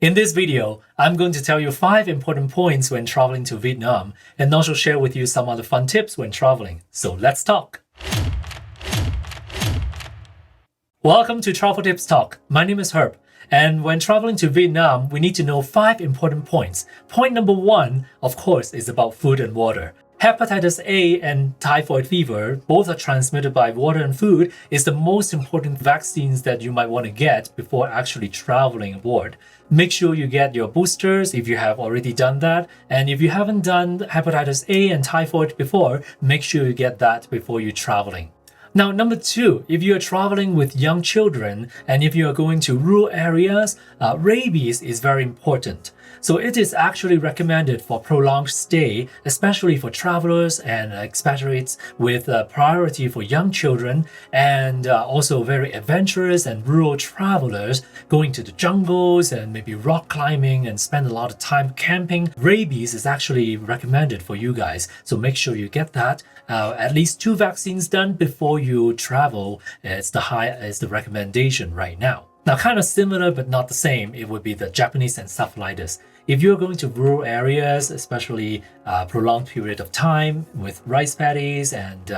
In this video, I'm going to tell you 5 important points when traveling to Vietnam and also share with you some other fun tips when traveling. So let's talk! Welcome to Travel Tips Talk. My name is Herb, and when traveling to Vietnam, we need to know 5 important points. Point number 1, of course, is about food and water. Hepatitis A and typhoid fever, both are transmitted by water and food, is the most important vaccines that you might want to get before actually traveling abroad. Make sure you get your boosters if you have already done that. And if you haven't done hepatitis A and typhoid before, make sure you get that before you're traveling. Now, number 2, if you are traveling with young children and if you are going to rural areas, rabies is very important. So it is actually recommended for prolonged stay, especially for travelers and expatriates with priority for young children and also very adventurous and rural travelers going to the jungles and maybe rock climbing and spend a lot of time camping. Rabies is actually recommended for you guys. So make sure you get that. At least 2 vaccines done before you travel. It's the recommendation right now. Now, kind of similar but not the same, it would be the Japanese encephalitis. If you're going to rural areas, especially prolonged period of time with rice paddies and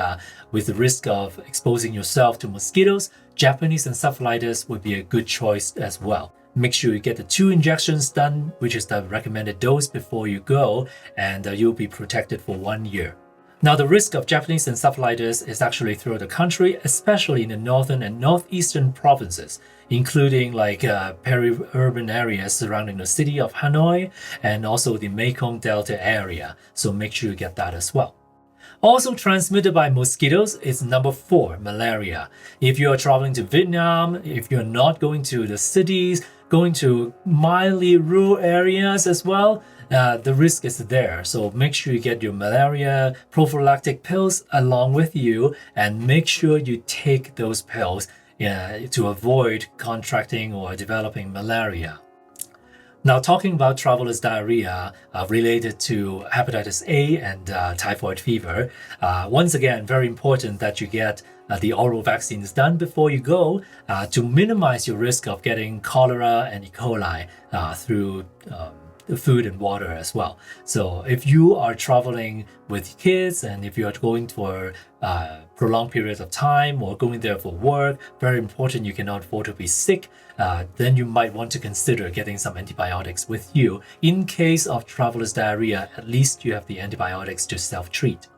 with the risk of exposing yourself to mosquitoes, Japanese encephalitis would be a good choice as well. Make sure you get the 2 injections done, which is the recommended dose before you go, and you'll be protected for 1 year. Now, the risk of Japanese encephalitis is actually throughout the country, especially in the northern and northeastern provinces, including like peri-urban areas surrounding the city of Hanoi and also the Mekong Delta area. So make sure you get that as well. Also transmitted by mosquitoes is number 4, malaria. If you are traveling to Vietnam, if you're not going to the cities, going to mildly rural areas as well, the risk is there. So make sure you get your malaria prophylactic pills along with you and make sure you take those pills to avoid contracting or developing malaria. Now, talking about traveler's diarrhea related to hepatitis A and typhoid fever, once again, very important that you get the oral vaccines done before you go to minimize your risk of getting cholera and E. coli through food and water as well. So if you are traveling with kids and if you are going for prolonged periods of time or going there for work, very important, you cannot afford to be sick, then you might want to consider getting some antibiotics with you. In case of traveler's diarrhea, at least you have the antibiotics to self-treat.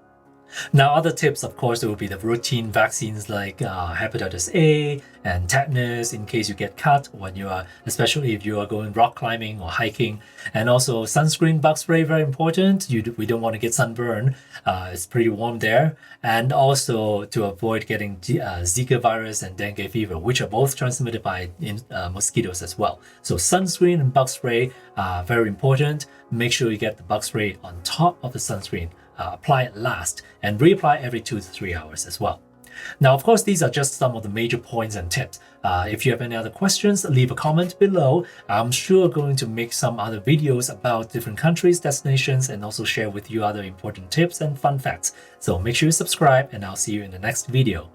Now, other tips, of course, will be the routine vaccines like hepatitis A and tetanus in case you get cut when you are, especially if you are going rock climbing or hiking. And also sunscreen, bug spray, very important. We don't want to get sunburn. It's pretty warm there. And also to avoid getting Zika virus and dengue fever, which are both transmitted by mosquitoes as well. So sunscreen and bug spray are very important. Make sure you get the bug spray on top of the sunscreen. Apply it last and reapply every 2 to 3 hours as well. Now, of course, these are just some of the major points and tips. If you have any other questions, leave a comment below. I'm sure going to make some other videos about different countries, destinations, and also share with you other important tips and fun facts. So make sure you subscribe and I'll see you in the next video.